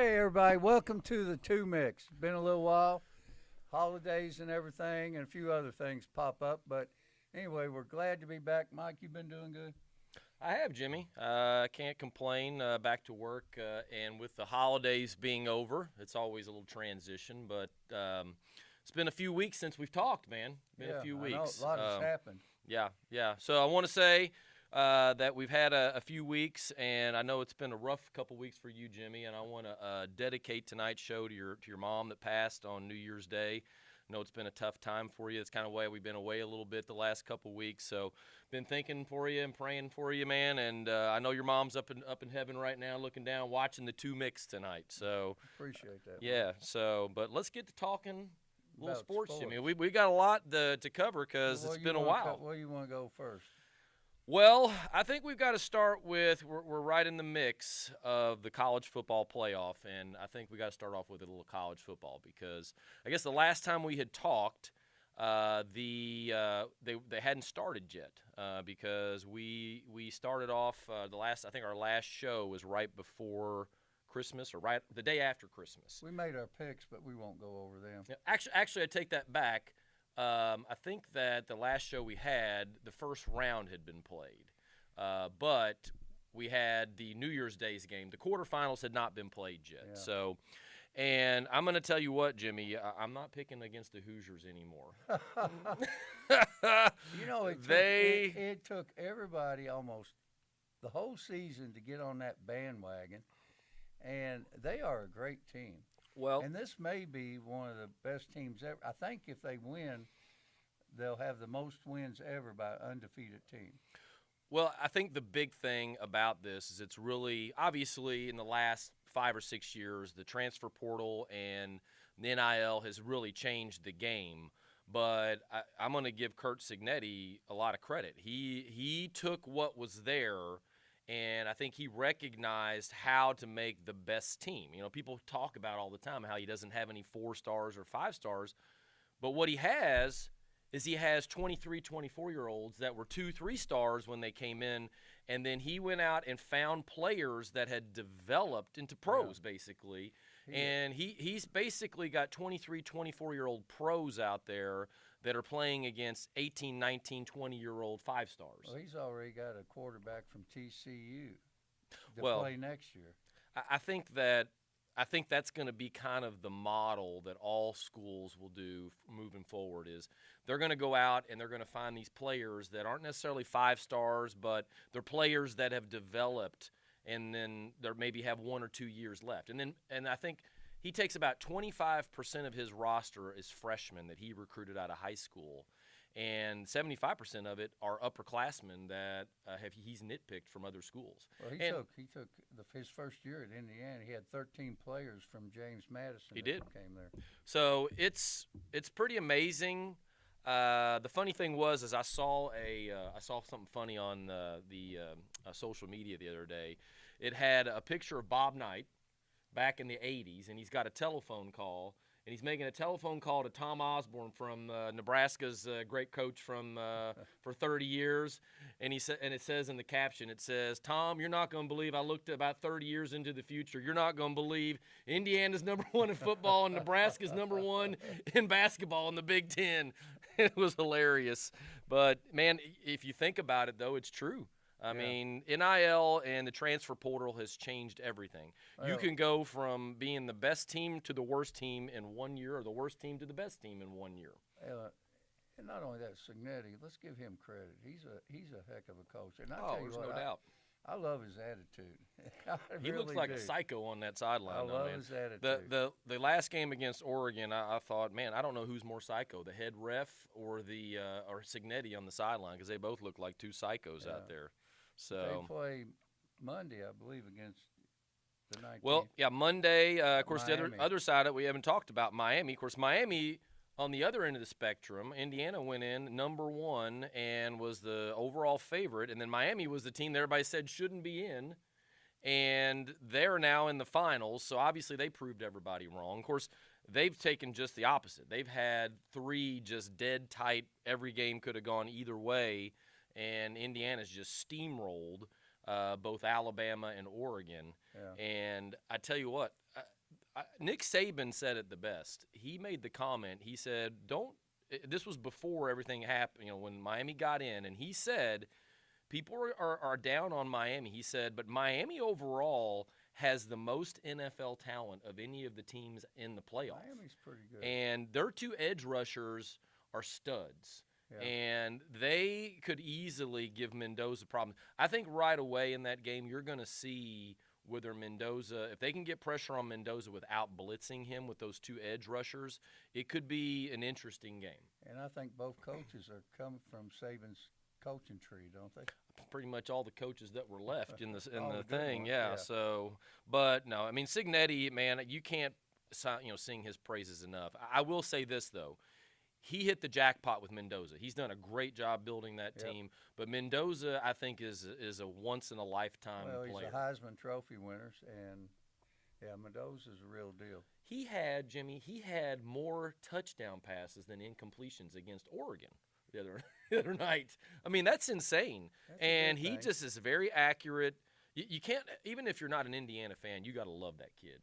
Hey, everybody, welcome to the Two Mix. Been a little while, holidays and everything, and a few other things pop up. But anyway, we're glad to be back. Mike, you been doing good? I have, Jimmy. Can't complain. Back to work, and with the holidays being over, it's always a little transition. But it's been a few weeks since we've talked, man. Been a Yeah, few I know a weeks. lot has happened. Yeah. So I want to say that we've had a few weeks, and I know it's been a rough couple weeks for you, Jimmy. And I want to dedicate tonight's show to your mom that passed on New Year's Day. I know it's been a tough time for you. It's kind of why we've been away a little bit the last couple weeks. So, been thinking for you and praying for you, man. And I know your mom's up in heaven right now, looking down, watching the Two Mix tonight. So, Appreciate that. yeah. So, but let's get to talking a little About sports, Jimmy. sports. We got a lot to cover because Well, it's been a while. Where you want to go first? Well, I think we've got to start with we're right in the mix of the college football playoff, and I think we got to start off with a little college football because I guess the last time we had talked, they hadn't started yet because we started off our last show was right before Christmas or right the day after Christmas. We made our picks, but we won't go over them. Yeah, actually, I take that back. I think that the last show we had, the first round had been played, but we had the New Year's Day's game. The quarterfinals had not been played yet. Yeah. So, and I'm going to tell you what, Jimmy, I'm not picking against the Hoosiers anymore. You know, it took everybody almost the whole season to get on that bandwagon, and they are a great team. Well, And this may be one of the best teams ever. I think if they win, they'll have the most wins ever by an undefeated team. Well, I think the big thing about this is it's really obviously in the last 5 or 6 years, the transfer portal and the NIL has really changed the game. But I'm going to give Kurt Signetti a lot of credit. He took what was there, and I think he recognized how to make the best team. You know, people talk about all the time how he doesn't have any 4 stars or 5 stars, but what he has is he has 23, 24-year-olds that were 2, 3 stars when they came in, and then he went out and found players that had developed into pros, basically. And he's basically got 23, 24-year-old pros out there that are playing against 18, 19, 20-year-old 5 stars. Well, he's already got a quarterback from TCU to Well, play next year. I think that's going to be kind of the model that all schools will do moving forward is they're going to go out and they're going to find these players that aren't necessarily 5 stars, but they're players that have developed and then they maybe have 1 or 2 years left. And I think he takes about 25% of his roster is freshmen that he recruited out of high school. And 75% of it are upperclassmen that he's nitpicked from other schools. Well, he took his first year at Indiana. He had 13 players from James Madison. He did. Came there. So it's pretty amazing. The funny thing was I saw something funny on the social media the other day. It had a picture of Bob Knight back in the 80s, and he's got a telephone call. And he's making a telephone call to Tom Osborne from Nebraska's great coach from for 30 years. And it says in the caption, it says, "Tom, you're not going to believe I looked about 30 years into the future. You're not going to believe Indiana's #1 in football and Nebraska's #1 in basketball in the Big Ten." It was hilarious. But, man, if you think about it, though, it's true. I mean, NIL and the transfer portal has changed everything. You can go from being the best team to the worst team in 1 year, or the worst team to the best team in 1 year. And not only that, Signetti, let's give him credit. He's a heck of a coach. And There's no doubt. I love his attitude. He looks like a psycho on that sideline. I love his attitude. The last game against Oregon, I thought, man, I don't know who's more psycho, the head ref or or Signetti on the sideline, because they both look like 2 psychos out there. So they play Monday, I believe, against the 19th. Well, yeah, Monday. Of course, Miami. the other side of it, we haven't talked about Miami. Of course, Miami on the other end of the spectrum, Indiana went in #1 and was the overall favorite, and then Miami was the team that everybody said shouldn't be in, and they're now in the finals. So obviously they proved everybody wrong. Of course, they've taken just the opposite. They've had 3 just dead tight. Every game could have gone either way. And Indiana's just steamrolled both Alabama and Oregon. Yeah. And I tell you what, Nick Saban said it the best. He made the comment. He said, "Don't." This was before everything happened. When Miami got in, and he said people are down on Miami. He said, but Miami overall has the most NFL talent of any of the teams in the playoff. Miami's pretty good. And their two edge rushers are studs. Yeah. And they could easily give Mendoza problems. I think right away in that game, you're going to see whether Mendoza, if they can get pressure on Mendoza without blitzing him with those two edge rushers, it could be an interesting game. And I think both coaches are come from Saban's coaching tree, don't they? Pretty much all the coaches that were left in the the thing, ones, yeah. yeah. So, but no, I mean Cignetti, man, you can't sing his praises enough. I will say this though. He hit the jackpot with Mendoza. He's done a great job building that team. But Mendoza, I think, is a once-in-a-lifetime player. Well, he's a Heisman Trophy winner, and, Mendoza's a real deal. He had more touchdown passes than incompletions against Oregon the other night. I mean, that's insane. And he just is very accurate. You can't, even if you're not an Indiana fan, you got to love that kid.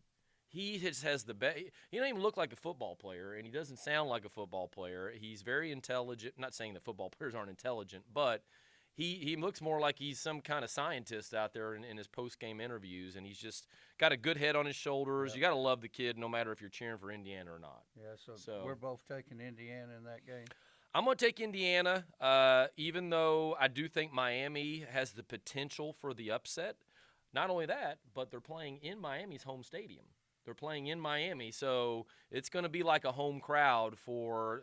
He just has the best. He doesn't even look like a football player, and he doesn't sound like a football player. He's very intelligent. I'm not saying that football players aren't intelligent, but he looks more like he's some kind of scientist out there in his post-game interviews, and he's just got a good head on his shoulders. Yep. You got to love the kid no matter if you're cheering for Indiana or not. Yeah, So we're both taking Indiana in that game. I'm going to take Indiana, even though I do think Miami has the potential for the upset. Not only that, but they're playing in Miami's home stadium. They're playing in Miami, so it's going to be like a home crowd for,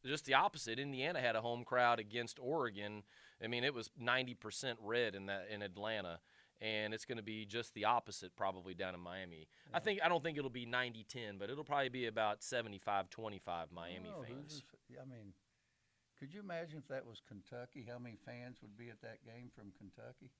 just the opposite. Indiana had a home crowd against Oregon. I mean, it was 90% red in Atlanta, and it's going to be just the opposite probably down in Miami. Yeah. I don't think it'll be 90-10, but it'll probably be about 75-25 Miami fans. I mean, could you imagine if that was Kentucky, how many fans would be at that game from Kentucky?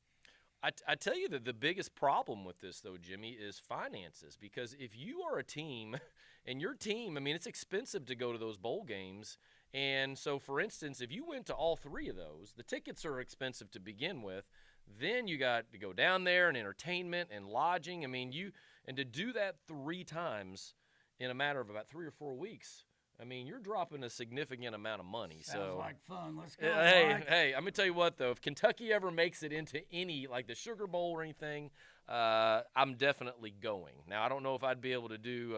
I tell you that the biggest problem with this, though, Jimmy, is finances. Because if you are a team, and your team, I mean, it's expensive to go to those bowl games. And so, for instance, if you went to all three of those, the tickets are expensive to begin with. Then you got to go down there and entertainment and lodging. I mean, and to do that 3 times in a matter of about 3 or 4 weeks, I mean, you're dropping a significant amount of money. Sounds like fun. Let's go. Hey, I'm going to tell you what, though. If Kentucky ever makes it into any, like the Sugar Bowl or anything, I'm definitely going. Now, I don't know if I'd be able to do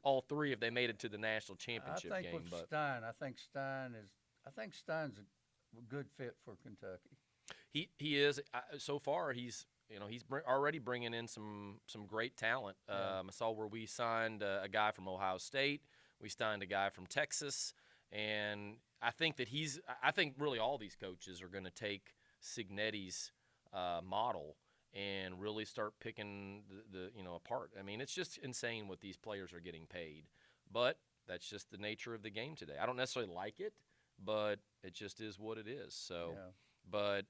all 3 if they made it to the national championship game. I think Stein's a good fit for Kentucky. He is. So far, he's already bringing in some great talent. I saw where we signed a guy from Ohio State. We signed a guy from Texas, and I think that I think really all these coaches are going to take Cignetti's model and really start picking the apart. I mean, it's just insane what these players are getting paid, but that's just the nature of the game today. I don't necessarily like it, but it just is what it is. So, but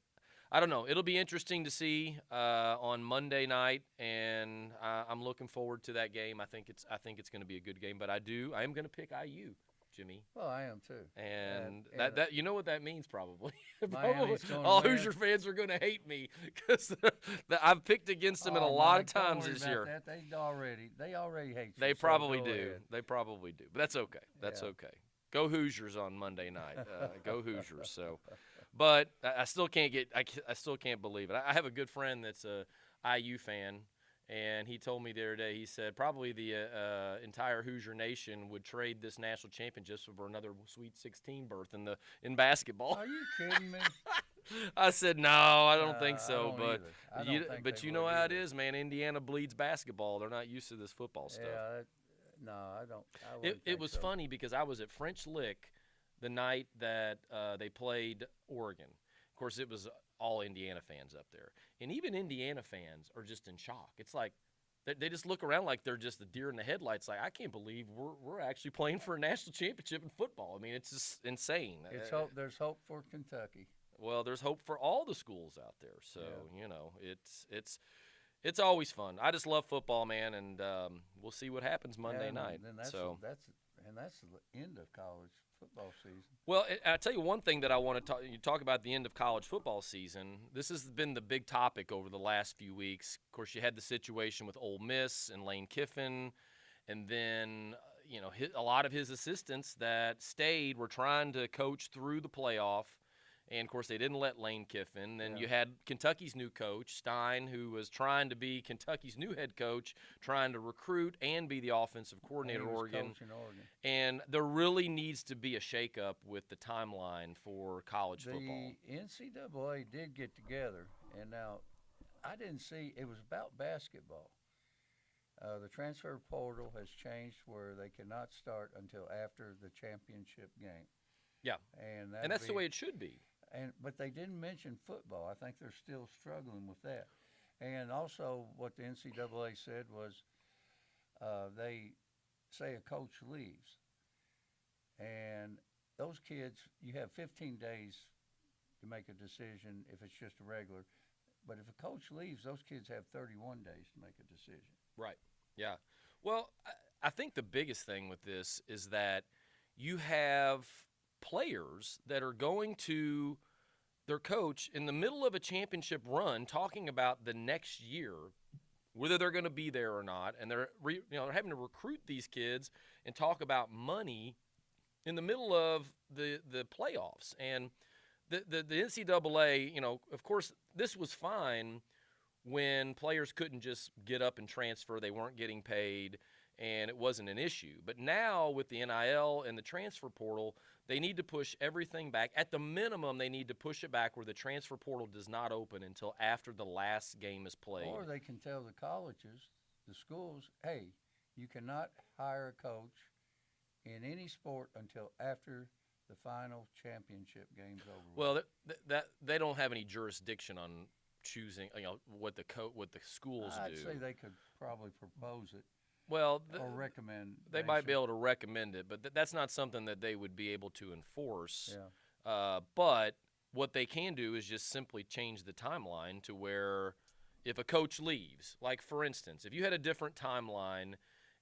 I don't know. It'll be interesting to see on Monday night, and I'm looking forward to that game. I think it's going to be a good game. But I am going to pick IU, Jimmy. Well, I am too. And that you know what that means probably. All Hoosier fans are going to hate me because I've picked against them in a lot of times this year. That. They already hate you. They probably do. Ahead. They probably do. But that's okay. That's okay. Go Hoosiers on Monday night. Go Hoosiers. So. But I still can't believe it. I have a good friend that's a IU fan, and he told me the other day, he said probably the entire Hoosier Nation would trade this national championship for another Sweet 16 berth in basketball. Are you kidding me? I said, no, I don't think so. But you know how it is, man. Indiana bleeds basketball. They're not used to this football stuff. No, I don't. It was funny because I was at French Lick the night that they played Oregon. Of course, it was all Indiana fans up there. And even Indiana fans are just in shock. It's like they just look around like they're just the deer in the headlights. Like, I can't believe we're actually playing for a national championship in football. I mean, it's just insane. There's hope for Kentucky. Well, there's hope for all the schools out there. So, it's always fun. I just love football, man, and we'll see what happens Monday night. And that's the end of college football season. Well, I'll tell you one thing that I want to talk. You talk about the end of college football season. This has been the big topic over the last few weeks. Of course, you had the situation with Ole Miss and Lane Kiffin, and then a lot of his assistants that stayed were trying to coach through the playoff. And, of course, they didn't let Lane Kiffin. Then you had Kentucky's new coach, Stein, who was trying to be Kentucky's new head coach, trying to recruit and be the offensive coordinator at Oregon. And there really needs to be a shakeup with the timeline for college football. The NCAA did get together, and now I didn't see – it was about basketball. The transfer portal has changed where they cannot start until after the championship game. Yeah, and that's the way it should be. But they didn't mention football. I think they're still struggling with that. And also what the NCAA said was they say a coach leaves. And those kids, you have 15 days to make a decision if it's just a regular. But if a coach leaves, those kids have 31 days to make a decision. Right, yeah. Well, I think the biggest thing with this is that you have – players that are going to their coach in the middle of a championship run talking about the next year, whether they're going to be there or not, and they're having to recruit these kids and talk about money in the middle of the playoffs. And the NCAA, of course, this was fine when players couldn't just get up and transfer. They weren't getting paid, and it wasn't an issue. But now with the NIL and the transfer portal, they need to push everything back. At the minimum, they need to push it back where the transfer portal does not open until after the last game is played. Or they can tell the colleges, the schools, hey, you cannot hire a coach in any sport until after the final championship game's over. Well, that they don't have any jurisdiction on choosing, what the schools do. I'd say they could probably propose it. Well, or recommend. They might be able to recommend it, but that's not something that they would be able to enforce. Yeah. But what they can do is just simply change the timeline to where if a coach leaves, like for instance, if you had a different timeline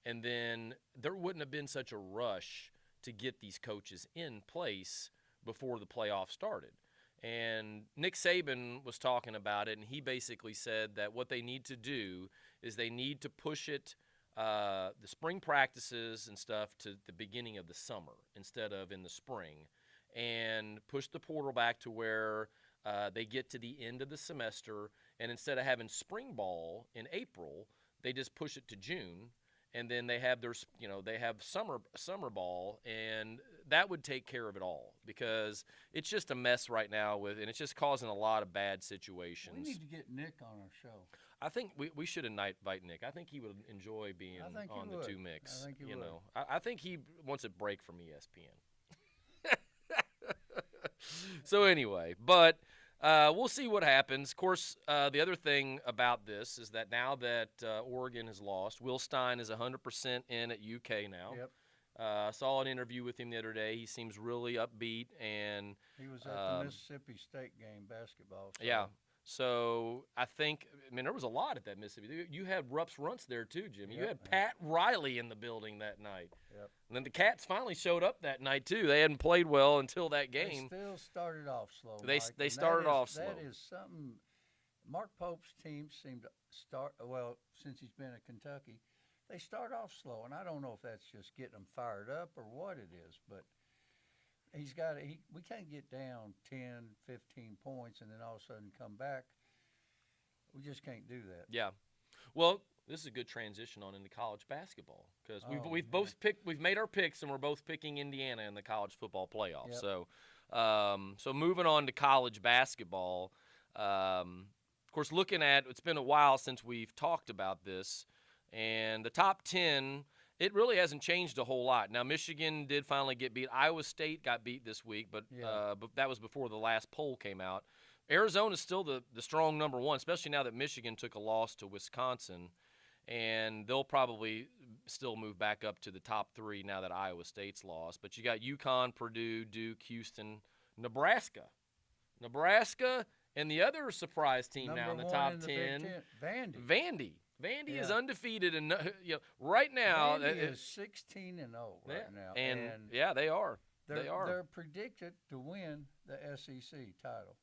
and then there wouldn't have been such a rush to get these coaches in place before the playoffs started. And Nick Saban was talking about it, and he basically said that what they need to do is they need to push it the spring practices and stuff to the beginning of the summer instead of in the spring, and push the portal back to where they get to the end of the semester, and instead of having spring ball in April, they just push it to June, and then they have their summer ball, and that would take care of it all, because it's just a mess right now and it's just causing a lot of bad situations. We need to get Nick on our show. I think we should invite Nick. I think he would enjoy being on the two Micks. I think he would. I think he wants a break from ESPN. So anyway, but we'll see what happens. Of course, the other thing about this is that now that Oregon has lost, Will Stein is 100% in at UK now. Yep. I saw an interview with him the other day. He seems really upbeat, and he was at the Mississippi State game basketball. So. Yeah. So I mean, there was a lot at that Mississippi. You had Rupp's Runts there too, Jimmy. You had Pat Riley in the building that night. Yep. And then the Cats finally showed up that night too. They hadn't played well until that game. They still started off slow. They started off slow. That is something. Mark Pope's team seemed to start well since he's been at Kentucky. They start off slow, and I don't know if that's just getting them fired up or what it is, but. We can't get down 10, 15 points and then all of a sudden come back. We just can't do that. Yeah. Well, this is a good transition on into college basketball, because we've made our picks, and we're both picking Indiana in the college football playoff. Yep. So moving on to college basketball. Of course, it's been a while since we've talked about this, and the top 10. It really hasn't changed a whole lot. Now, Michigan did finally get beat. Iowa State got beat this week, but that was before the last poll came out. Arizona's still the strong number one, especially now that Michigan took a loss to Wisconsin, and they'll probably still move back up to the top 3 now that Iowa State's lost. But you got UConn, Purdue, Duke, Houston, Nebraska, and the other surprise team now in the top 10, Vandy. Vandy is undefeated, and right now Vandy is 16-0 right now. And they are. They are. They're predicted to win the SEC title.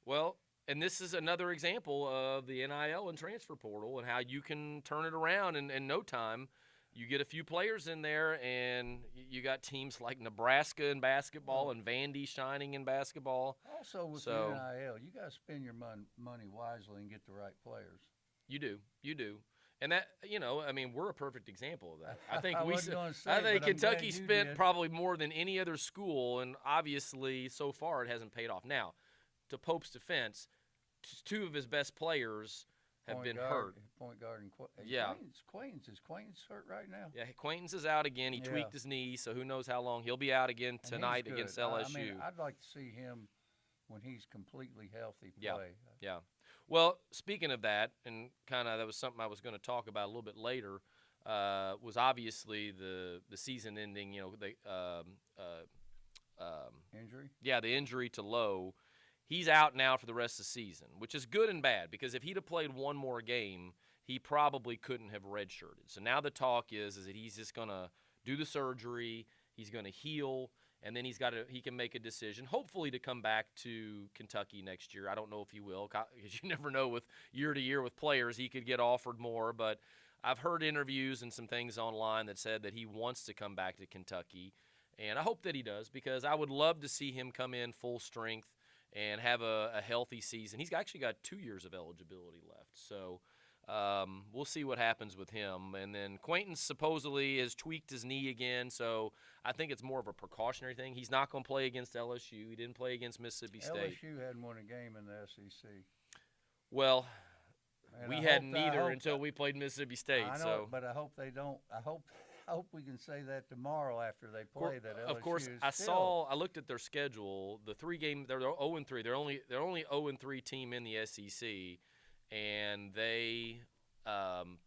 Well, and this is another example of the NIL and transfer portal and how you can turn it around in no time. You get a few players in there, and you got teams like Nebraska in basketball and Vandy shining in basketball. Also, with the NIL, you got to spend your money wisely and get the right players. You do. And that, I mean, we're a perfect example of that. I think I think Kentucky spent probably more than any other school, and obviously so far it hasn't paid off. Now, to Pope's defense, two of his best players have been hurt. Point guard and Quaintance. Is Quaintance hurt right now? Yeah, Quaintance is out again. He tweaked his knee, so who knows how long. He'll be out again tonight against LSU. I mean, I'd like to see him when he's completely healthy play. Yeah. Well, speaking of that, and kind of that was something I was going to talk about a little bit later, was obviously the season-ending, Injury? Yeah, the injury to Lowe. He's out now for the rest of the season, which is good and bad because if he'd have played one more game, he probably couldn't have redshirted. So now the talk is that he's just going to do the surgery, he's going to heal, and then he can make a decision, hopefully to come back to Kentucky next year. I don't know if he will because you never know with year to year with players. He could get offered more, but I've heard interviews and some things online that said that he wants to come back to Kentucky, and I hope that he does because I would love to see him come in full strength and have a healthy season. He's actually got 2 years of eligibility left, so we'll see what happens with him. And then Quaintance supposedly has tweaked his knee again, so I think it's more of a precautionary thing. He's not going to play against LSU. He didn't play against Mississippi State. LSU hadn't won a game in the SEC. Well, we hadn't either until we played Mississippi State. I know, but I hope they don't. I hope we can say that tomorrow after they play that LSU. Of course, I looked at their schedule. The 3 games, they're 0-3. They're only 0-3 team in the SEC, and they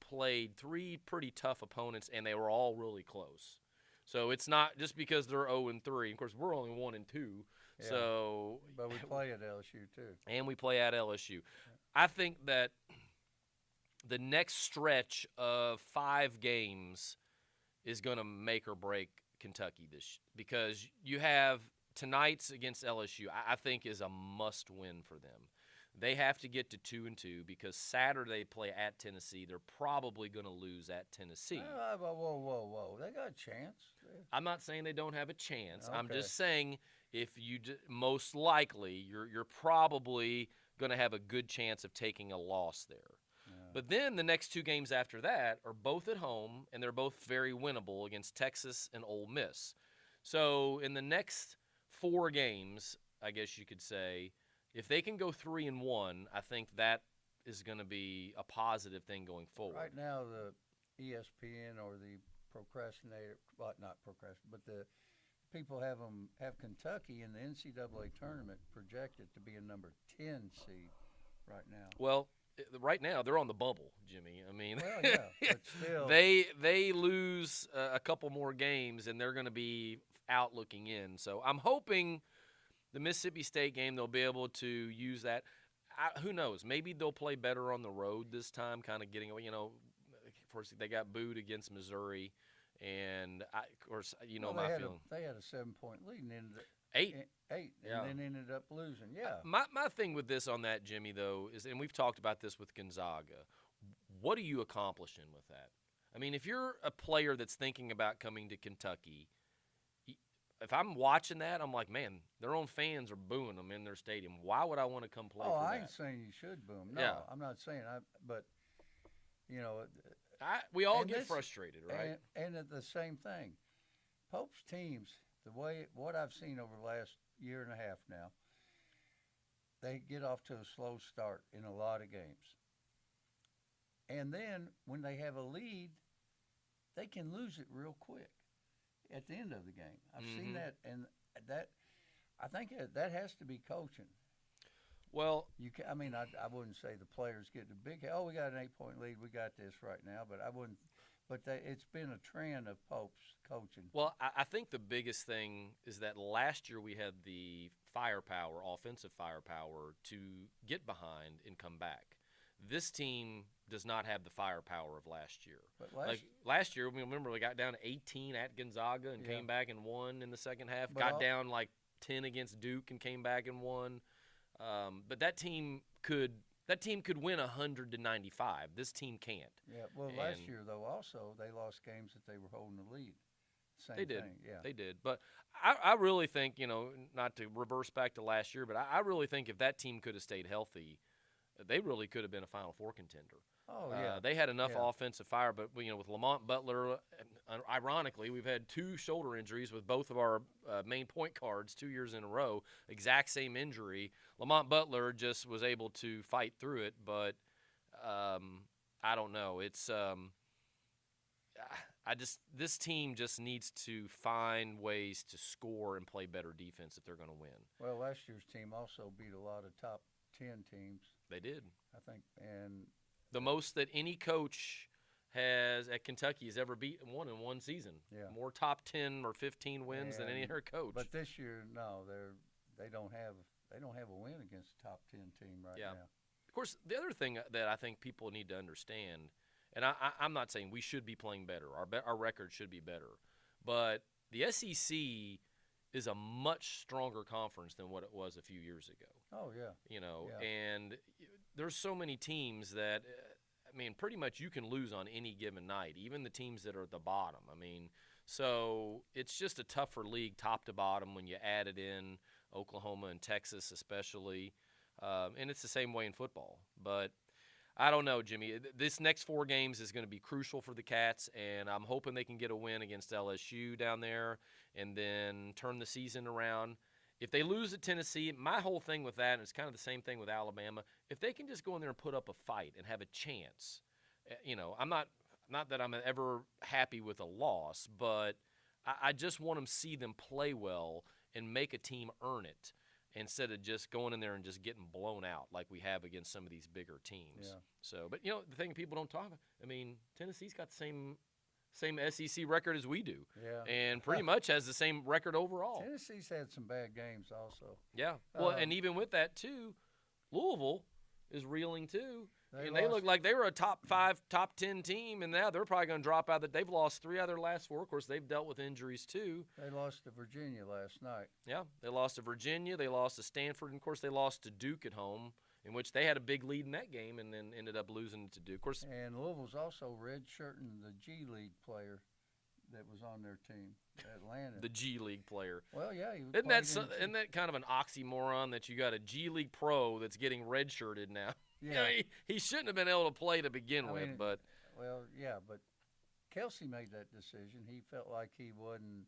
played 3 pretty tough opponents, and they were all really close. So it's not just because they're 0-3. Of course, we're only 1-2. Yeah. So, but we play at LSU too, and we play at LSU. I think that the next stretch of 5 games is going to make or break Kentucky because you have tonight's against LSU. I think is a must-win for them. They have to get to 2-2 because Saturday they play at Tennessee. They're probably going to lose at Tennessee. Whoa! They got a chance. I'm not saying they don't have a chance. Okay. I'm just saying if you most likely you're probably going to have a good chance of taking a loss there. But then the next 2 games after that are both at home, and they're both very winnable against Texas and Ole Miss. So in the next 4 games, I guess you could say, if they can go 3-1, I think that is going to be a positive thing going forward. Right now, the ESPN or the procrastinator, well, not procrastinator, but the people have Kentucky in the NCAA tournament projected to be a number 10 seed right now. Well, right now they're on the bubble, Jimmy. I mean, well, yeah, but still, they lose a couple more games and they're going to be out looking in. So I'm hoping the Mississippi State game they'll be able to use that. Who knows? Maybe they'll play better on the road this time, kind of getting away. Of course they got booed against Missouri, and of course my feeling. They had a 7-point lead and ended 8, and then ended up losing. Yeah. My thing with this on that, Jimmy, though, is, and we've talked about this with Gonzaga, what are you accomplishing with that? I mean, if you're a player that's thinking about coming to Kentucky, if I'm watching that, I'm like, man, their own fans are booing them in their stadium. Why would I want to come play for that? I ain't saying you should boo them. No, yeah. I'm not saying but, we all get frustrated, right? And at the same thing, Pope's teams, what I've seen over the last year and a half now, they get off to a slow start in a lot of games. And then when they have a lead, they can lose it real quick at the end of the game. I've seen that, and I think that has to be coaching. Well, I wouldn't say the players get the big. Oh, we got an 8-point lead. We got this right now, but I wouldn't. But it's been a trend of Pope's coaching. Well, I think the biggest thing is that last year we had the offensive firepower, to get behind and come back. This team does not have the firepower of last year. But Last year, remember we got down to 18 at Gonzaga and came back and won in the second half. Got down like 10 against Duke and came back and won. But that team could win 100-95. This team can't. Yeah. Well, last year though, also they lost games that they were holding the lead. Same thing. Yeah. They did. But I really think, not to reverse back to last year, but I really think if that team could have stayed healthy, they really could have been a Final Four contender. Oh, yeah. They had enough offensive fire, but, with Lamont Butler, ironically, we've had 2 shoulder injuries with both of our main point guards 2 years in a row, exact same injury. Lamont Butler just was able to fight through it, but I don't know. It's this team just needs to find ways to score and play better defense if they're going to win. Well, last year's team also beat a lot of top 10 teams. They did. I think, and the most that any coach has at Kentucky has ever beaten one in one season. Yeah. More top 10 or 15 wins than any other coach. But this year, no, they don't have a win against a top 10 team right now. Of course, the other thing that I think people need to understand, and I'm not saying we should be playing better. Our record should be better, but the SEC is a much stronger conference than what it was a few years ago. Oh yeah. And there's so many teams that, pretty much you can lose on any given night, even the teams that are at the bottom. So it's just a tougher league top to bottom when you add it in, Oklahoma and Texas especially. And it's the same way in football. But I don't know, Jimmy. This next 4 games is going to be crucial for the Cats, and I'm hoping they can get a win against LSU down there and then turn the season around. If they lose to Tennessee, my whole thing with that, and it's kind of the same thing with Alabama, if they can just go in there and put up a fight and have a chance, I'm not that I'm ever happy with a loss, but I just want to see them play well and make a team earn it instead of just going in there and just getting blown out like we have against some of these bigger teams. Yeah. So, but the thing people don't talk about, Tennessee's got the same SEC record as we do. Yeah. And pretty much has the same record overall. Tennessee's had some bad games also. Yeah. Well, and even with that too, Louisville is reeling too. They look like they were a top 5, top 10 team, and now they're probably going to drop out. That they've lost 3 out of their last 4. Of course, they've dealt with injuries too. They lost to Virginia last night. Yeah, they lost to Virginia. They lost to Stanford, and of course, they lost to Duke at home, in which they had a big lead in that game, and then ended up losing to Duke. Of course, and Louisville's also redshirting the G League player that was on their team, Atlanta. The G League player. Well, yeah, isn't that kind of an oxymoron that you got a G League pro that's getting redshirted now? Yeah, he shouldn't have been able to play to begin with, but but Kelsey made that decision. He felt like he wasn't,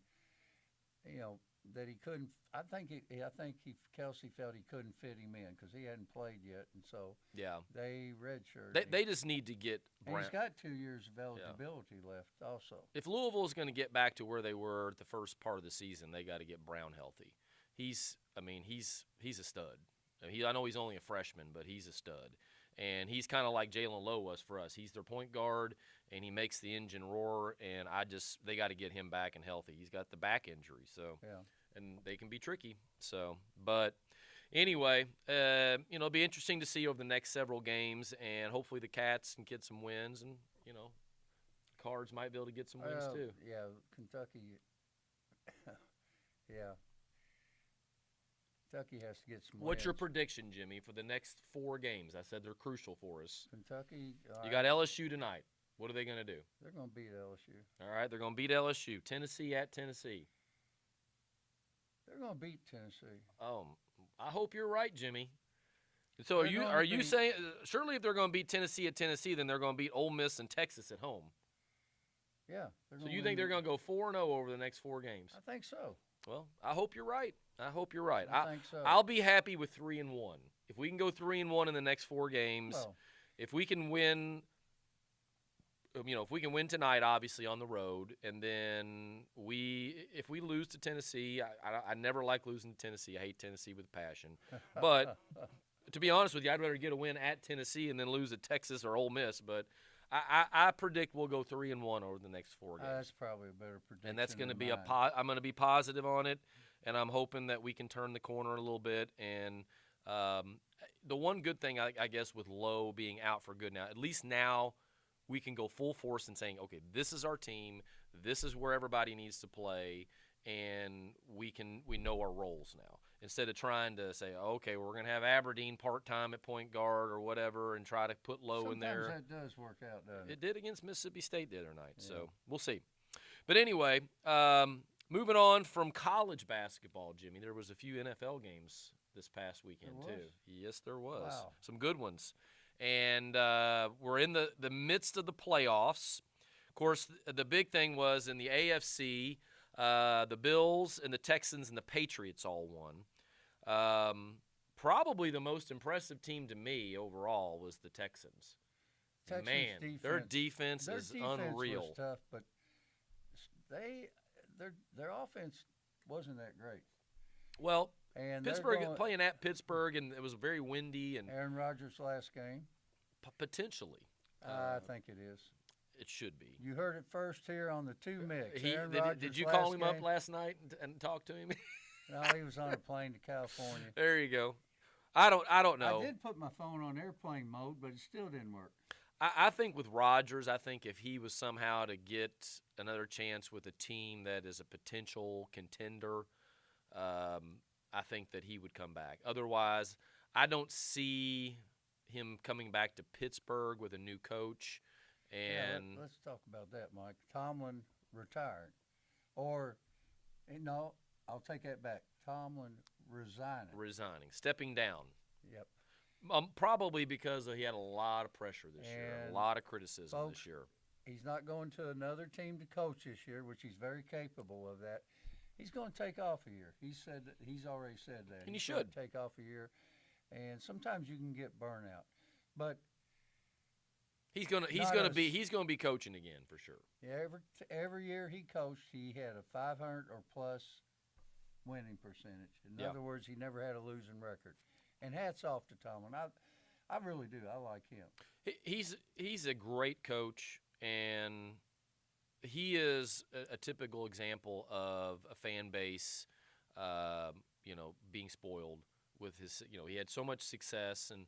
that he couldn't. Kelsey felt he couldn't fit him in because he hadn't played yet, and so they redshirted. They just need to get. And he's got 2 years of eligibility left, also. If Louisville's going to get back to where they were the first part of the season, they got to get Brown healthy. He's a stud. I know he's only a freshman, but he's a stud. And he's kind of like Jalen Lowe was for us. He's their point guard, and he makes the engine roar, and they got to get him back and healthy. He's got the back injury, so and they can be tricky. So, but anyway, it'll be interesting to see over the next several games, and hopefully the Cats can get some wins, and, Cards might be able to get some wins too. Yeah, Kentucky. Yeah. Kentucky has to get some What's your wins. prediction, Jimmy, for the next 4 games? I said they're crucial for us. Kentucky. You got LSU tonight. What are they going to do? They're going to beat LSU. All right, they're going to beat LSU. Tennessee at Tennessee. They're going to beat Tennessee. Oh, I hope you're right, Jimmy. So are you saying surely if they're going to beat Tennessee at Tennessee, then they're going to beat Ole Miss and Texas at home? Yeah. So you think they're going to go 4-0 over the next 4 games? I think so. Well, I hope you're right. I think so. I'll be happy with 3-1 if we can go 3-1 in the next 4 games. Well, if we can win, if we can win tonight, obviously on the road, and then if we lose to Tennessee, I never like losing to Tennessee. I hate Tennessee with passion, but to be honest with you, I'd rather get a win at Tennessee and then lose at Texas or Ole Miss. But I predict we'll go 3-1 over the next 4 games. That's probably a better prediction. And that's going to be mine. I'm going to be positive on it, and I'm hoping that we can turn the corner a little bit. And the one good thing I guess with Lowe being out for good now, at least now we can go full force in saying, okay, this is our team, this is where everybody needs to play, and we know our roles now. Instead of trying to say, okay, we're going to have Aberdeen part-time at point guard or whatever and try to put Lowe in there. Sometimes that does work out, doesn't it? It did against Mississippi State the other night, Yeah. so we'll see. But anyway, moving on from college basketball, Jimmy, there was a few NFL games this past weekend There too. was? Yes, there was. Wow. Some good ones. And we're in the midst of the playoffs. Of course, the big thing was in the AFC, the Bills and the Texans and the Patriots all won. Probably the most impressive team to me overall was the Texans. Texans Man, their defense is unreal. Was tough, but their offense wasn't that great. Well, And Pittsburgh playing at Pittsburgh, and it was very windy and Aaron Rodgers' last game. Potentially. I think it is. It should be. You heard it first here on the two Micks. Did you call him up last night and talk to him? No, he was on a plane to California. There you go. I don't know. I did put my phone on airplane mode, but it still didn't work. I think with Rodgers, I think if he was somehow to get another chance with a team that is a potential contender, I think that he would come back. Otherwise, I don't see him coming back to Pittsburgh with a new coach. And let's talk about that, Mike. Tomlin retired, or no, I'll take that back. Tomlin resigning, stepping down. Yep. Probably because he had a lot of pressure this year, a lot of criticism folks, this year. He's not going to another team to coach this year, which he's very capable of that. He's going to take off a year. He's already said that. And he going should to take off a year, and sometimes you can get burnout, but he's gonna be coaching again for sure. yeah, every year he coached, he had a 500 or plus winning percentage. In other words, he never had a losing record. And hats off to Tomlin. I really do. I like him. He's a great coach, and he is a typical example of a fan base, being spoiled with his. He had so much success, and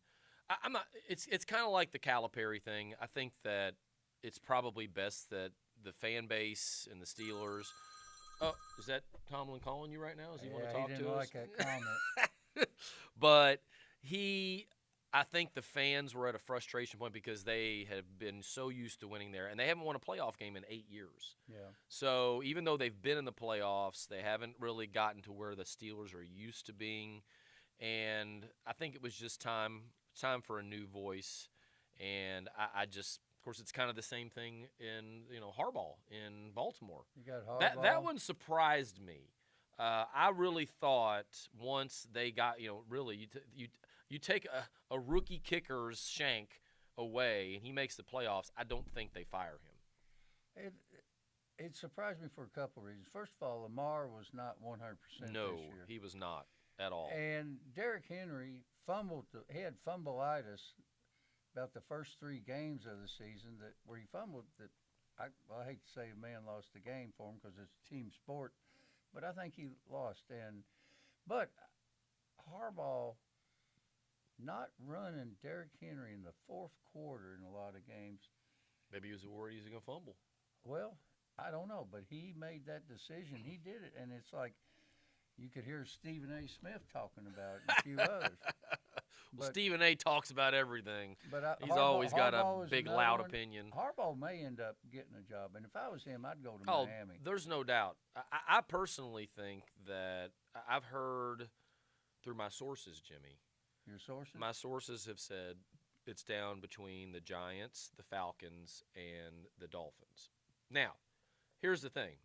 I'm not. It's kind of like the Calipari thing. I think that it's probably best that the fan base and the Steelers. Oh, is that Tomlin calling you right now? Does he want to talk he to didn't us? like that comment. But I think the fans were at a frustration point because they have been so used to winning there, and they haven't won a playoff game in 8 years. Yeah. So even though they've been in the playoffs, they haven't really gotten to where the Steelers are used to being. And I think it was just time for a new voice. And I just, of course, it's kind of the same thing in Harbaugh in Baltimore. You got Harbaugh. That one surprised me. I really thought once they got, really, you take a rookie kicker's shank away and he makes the playoffs, I don't think they fire him. It surprised me for a couple of reasons. First of all, Lamar was not 100% this year. No, he was not at all. And Derrick Henry he had fumbleitis about the first 3 games of the season where he fumbled that. I hate to say a man lost the game for him because it's a team sport, but I think he lost. But Harbaugh not running Derrick Henry in the fourth quarter in a lot of games. Maybe he was worried he was going to fumble. Well, I don't know, but he made that decision. He did it, and it's like you could hear Stephen A. Smith talking about it and a few others. Well, Stephen A. talks about everything. But he's always got a big, loud opinion. Harbaugh may end up getting a job, and if I was him, I'd go to Miami. There's no doubt. I personally think that I've heard through my sources, Jimmy. Your sources? My sources have said it's down between the Giants, the Falcons, and the Dolphins. Now, here's the thing.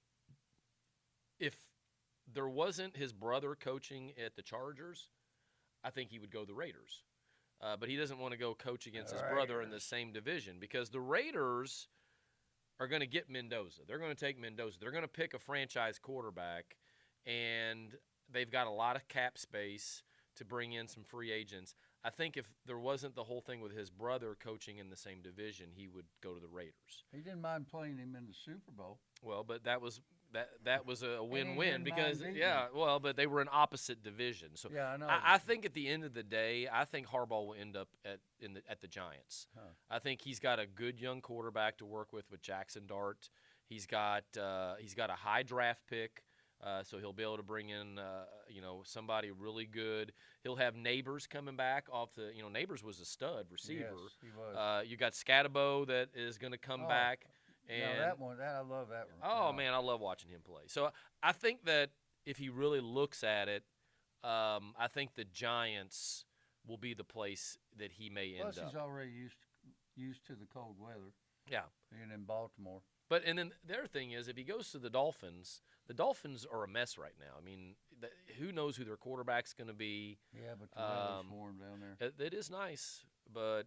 If there wasn't his brother coaching at the Chargers, I think he would go the Raiders. But he doesn't want to go coach against his brother in the same division because the Raiders are going to get Mendoza. They're going to take Mendoza. They're going to pick a franchise quarterback, and they've got a lot of cap space to bring in some free agents. I think if there wasn't the whole thing with his brother coaching in the same division, he would go to the Raiders. He didn't mind playing him in the Super Bowl. Well, but that was a win-win didn't because mind beating yeah, him. well, but they were in opposite division. So Yeah, I know. I think at the end of the day, I think Harbaugh will end up at the Giants. Huh. I think he's got a good young quarterback to work with Jackson Dart. He's got a high draft pick. So he'll be able to bring in, somebody really good. He'll have Neighbors coming back off the, Neighbors was a stud receiver. Yes, he was. You got Scatabo that is going to come Oh, back. No, And I love that one. oh man, I love watching him play. So I think that if he really looks at it, I think the Giants will be the place that he may end Plus, up. he's already used to the cold weather. Yeah. Being in Baltimore. And then the other thing is, if he goes to the Dolphins are a mess right now. I mean, who knows who their quarterback's going to be? Yeah, but the weather's warm down there. It is nice, but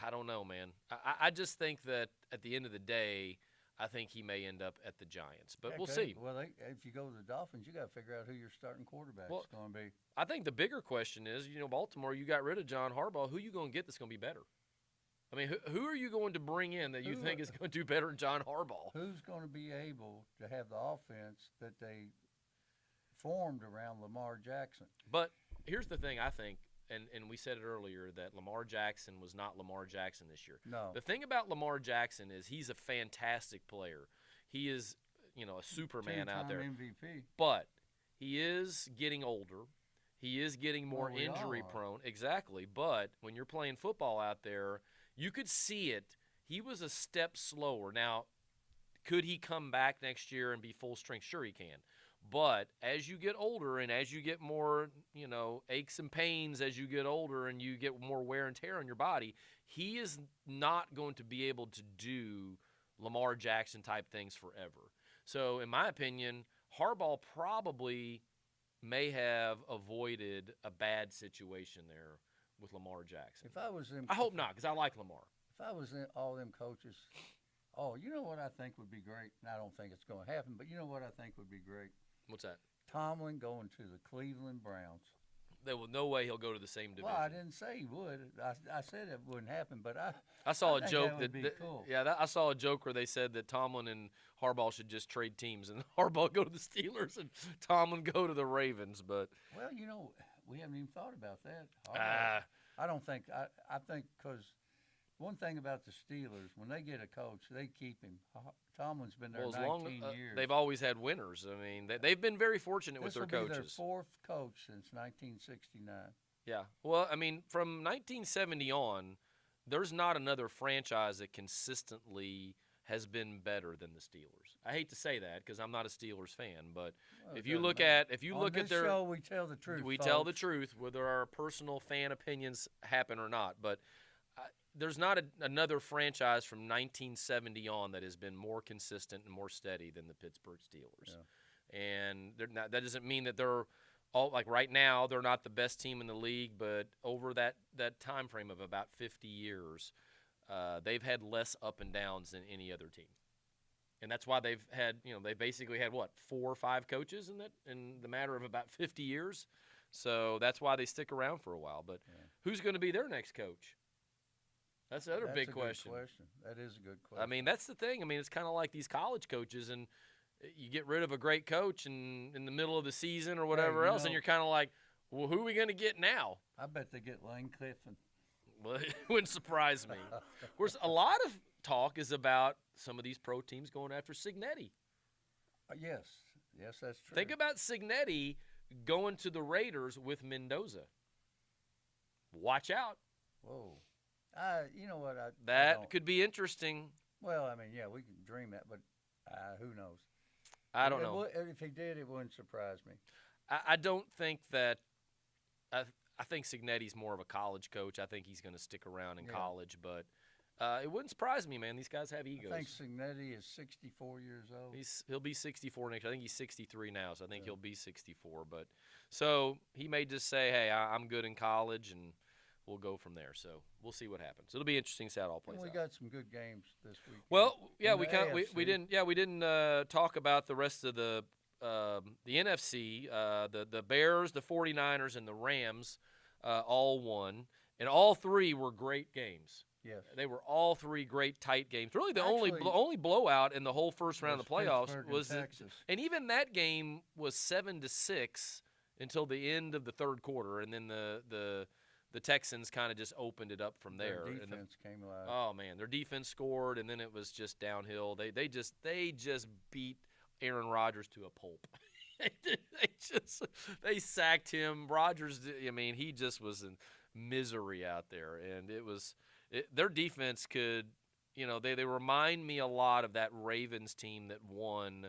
I don't know, man. I just think that at the end of the day, I think he may end up at the Giants, but Yeah, we'll 'cause- see. Well, if you go to the Dolphins, you got to figure out who your starting quarterback's Well, going to be. I think the bigger question is, Baltimore, you got rid of John Harbaugh. Who you going to get that's going to be better? I mean, who are you going to bring in that you think is going to do better than John Harbaugh? Who's going to be able to have the offense that they formed around Lamar Jackson? But here's the thing, I think, and we said it earlier, that Lamar Jackson was not Lamar Jackson this year. No. The thing about Lamar Jackson is he's a fantastic player. He is, a Superman out there. MVP. But he is getting older. He is getting more Well, we all injury are. prone. Exactly. But when you're playing football out there, you could see it. He was a step slower. Now, could he come back next year and be full strength? Sure he can. But as you get older and as you get more, aches and pains as you get older and you get more wear and tear on your body, he is not going to be able to do Lamar Jackson type things forever. So, in my opinion, Harbaugh probably may have avoided a bad situation there with Lamar Jackson. If I was them, I hope not, because I like Lamar. If I was all them coaches, you know what I think would be great? And I don't think it's going to happen, but you know what I think would be great? What's that? Tomlin going to the Cleveland Browns. There was no way he'll go to the same division. Well, I didn't say he would. I said it wouldn't happen, but I saw I a think joke that would be cool. I saw a joke where they said that Tomlin and Harbaugh should just trade teams, and Harbaugh go to the Steelers and Tomlin go to the Ravens. But Well, we haven't even thought about that. uh, I don't think I think because one thing about the Steelers, when they get a coach, they keep him. Tomlin's been there well, as long 19 years. they've always had winners. I mean, they've been very fortunate This with their will be coaches. their fourth coach since 1969. Yeah. Well, I mean, from 1970 on, there's not another franchise that consistently has been better than the Steelers. I hate to say that because I'm not a Steelers fan, but Well, if it you doesn't look matter. at On this their show, we tell the truth. we tell the folks. truth, whether our personal fan opinions happen or not. But there's not another franchise from 1970 on that has been more consistent and more steady than the Pittsburgh Steelers. Yeah. And that doesn't mean that they're all like right now they're not the best team in the league, but over that time frame of about 50 years, they've had less up and downs than any other team. And that's why they've had, they basically had 4 or 5 coaches in the matter of about 50 years. So that's why they stick around for a while. But who's going to be their next coach? That's the other That's big a question. Good question. That is a good question. I mean, that's the thing. I mean, it's kind of like these college coaches, and you get rid of a great coach in the middle of the season or whatever else, and you're kind of like, well, who are we going to get now? I bet they get Lane Kiffin. Well, it wouldn't surprise me. Of course, a lot of talk is about some of these pro teams going after Cignetti. Yes, that's true. Think about Cignetti going to the Raiders with Mendoza. Watch out. Whoa. You know what? I That don't- could be interesting. Well, I mean, yeah, we can dream that, but who knows? I don't know. If he did, it wouldn't surprise me. I don't think that. I think Cignetti's more of a college coach. I think he's going to stick around in college, but it wouldn't surprise me, man. These guys have egos. I think Cignetti is 64 years old. He'll be 64 next year. I think he's 63 now, so I think he'll be 64. But so he may just say, "Hey, I'm good in college," and we'll go from there. So we'll see what happens. It'll be interesting to see how it all plays We out. got some good games this week. Well, yeah, In we the kind we AFC. didn't talk about the rest of the NFC. The Bears, the 49ers, and the Rams all won. and all three were great games. Yes. They were all three great tight games. Really, the Actually, only blowout in the whole first round of the playoffs Pittsburgh was and Texas. and even that game was 7-6 until the end of the third quarter, and then the Texans kind of just opened it up from there. Their defense came alive. Oh man, their defense scored, and then it was just downhill. They just beat Aaron Rodgers to a pulp. they sacked him. Rodgers, I mean, he just was in misery out there, and their defense could, they remind me a lot of that Ravens team that won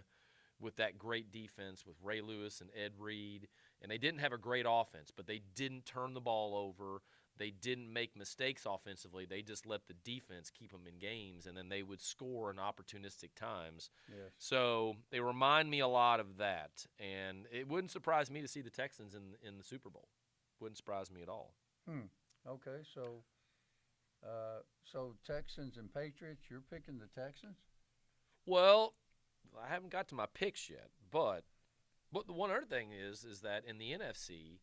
with that great defense with Ray Lewis and Ed Reed, and they didn't have a great offense, but they didn't turn the ball over. They didn't make mistakes offensively. They just let the defense keep them in games, and then they would score in opportunistic times. Yes. So they remind me a lot of that, and it wouldn't surprise me to see the Texans in the Super Bowl. Wouldn't surprise me at all. Okay, so Texans and Patriots, you're picking the Texans? Well, I haven't got to my picks yet, but the one other thing is that in the NFC,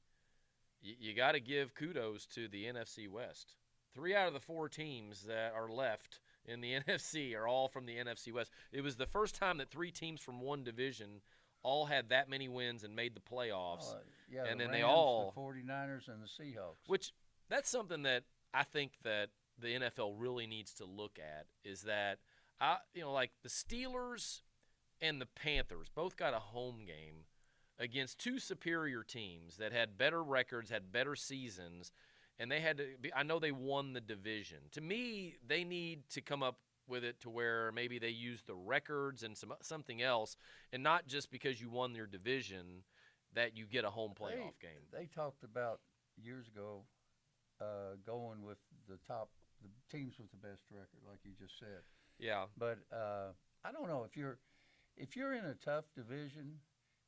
you got to give kudos to the NFC West. 3 out of the 4 teams that are left in the NFC are all from the NFC West. It was the first time that 3 teams from one division all had that many wins and made the playoffs. Yeah, and the then Rams, they all the 49ers and the Seahawks. Which that's something that I think that the NFL really needs to look at is that like the Steelers and the Panthers both got a home game against 2 superior teams that had better records, had better seasons, and they had to be, I know they won the division. To me, they need to come up with it to where maybe they use the records and something else, and not just because you won your division that you get a home playoff game. They talked about years ago going with the teams with the best record, like you just said. Yeah. But I don't know if you're in a tough division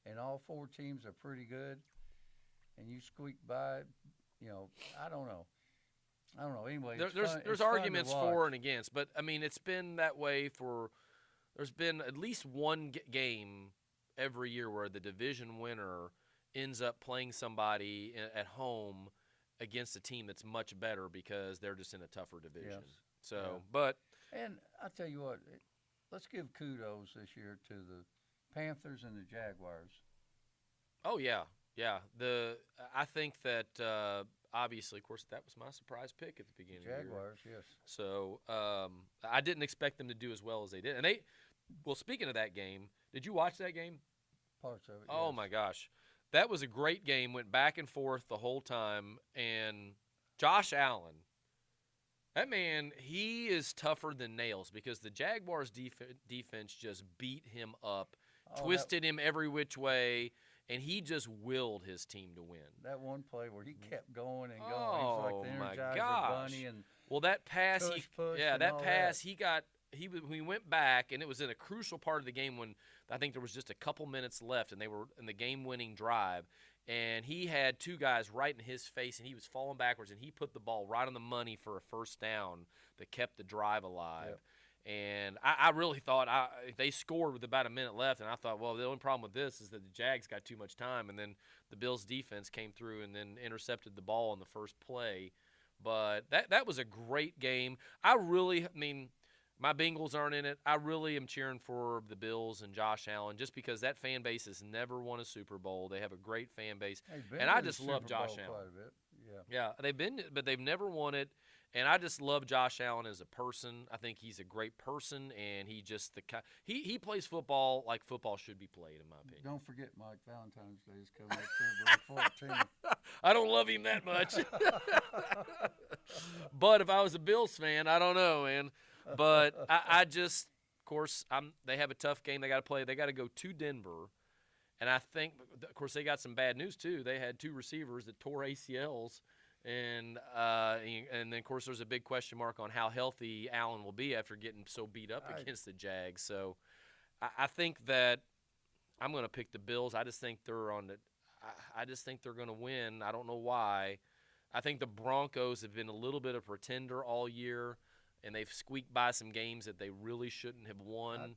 and all 4 teams are pretty good, and you squeak by, I don't know. Anyway, there's arguments for and against, but I mean it's been that way for. There's been at least one game every year where the division winner ends up playing somebody at home against a team that's much better because they're just in a tougher division. Yes. So, yeah. but and I tell you what, let's give kudos this year to the Panthers and the Jaguars. Oh yeah. I think that obviously, of course, that was my surprise pick at the beginning of the year. Jaguars, yes. So I didn't expect them to do as well as they did. And speaking of that game, did you watch that game? Parts of it. Oh yes. my gosh, that was a great game. Went back and forth the whole time. And Josh Allen, that man, he is tougher than nails because the Jaguars' defense just beat him up, twisted him every which way. And he just willed his team to win. That one play where he kept going and going. Oh, he was like the my Energizer gosh. Bunny and that pass, he went back, and it was in a crucial part of the game when I think there was just a couple minutes left, and they were in the game-winning drive, and he had 2 guys right in his face, and he was falling backwards, and he put the ball right on the money for a first down that kept the drive alive. Yep. And I really thought they scored with about a minute left, and I thought, well, the only problem with this is that the Jags got too much time, and then the Bills' defense came through and then intercepted the ball on the first play. But that was a great game. My Bengals aren't in it. I really am cheering for the Bills and Josh Allen just because that fan base has never won a Super Bowl. They have a great fan base, and I just love Josh Allen. Quite a bit. Yeah, they've been, but they've never won it. And I just love Josh Allen as a person. I think he's a great person, and he plays football like football should be played, in my opinion. Don't forget, Mike, Valentine's Day is coming up February 14th. I don't love him that much. But if I was a Bills fan, I don't know, man. But I just, of course, they have a tough game they got to play. They got to go to Denver. And I think, of course, they got some bad news, too. They had 2 receivers that tore ACLs. And then, of course, there's a big question mark on how healthy Allen will be after getting so beat up against the Jags. So I think that I'm going to pick the Bills. I just think they're I just think they're going to win. I don't know why. I think the Broncos have been a little bit of a pretender all year, and they've squeaked by some games that they really shouldn't have won.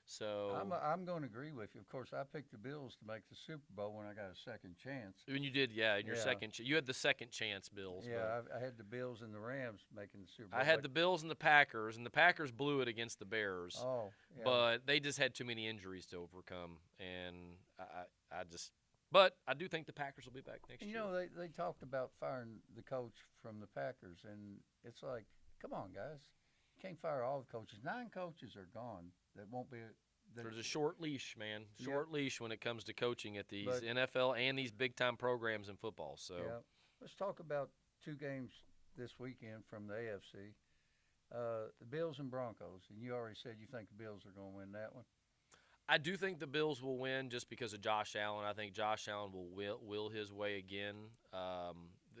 So I'm going to agree with you. Of course, I picked the Bills to make the Super Bowl when I got a second chance. when you did, yeah, in your Yeah. you had the second chance Bills. But Yeah, I had the Bills and the Rams making the Super Bowl. I had the Bills and the Packers blew it against the Bears. Oh, yeah. But they just had too many injuries to overcome, and I just. But I do think the Packers will be back next year. You know, they talked about firing the coach from the Packers, and it's like, come on, guys, you can't fire all the coaches. 9 coaches are gone. That won't be. There's a short leash, man. Short leash when it comes to coaching at these But- NFL and these big time programs in football. So Yeah, let's talk about 2 games this weekend from the AFC. The Bills and Broncos, and you already said you think the Bills are going to win that one. I do think the Bills will win just because of Josh Allen. I think Josh Allen will will his way again.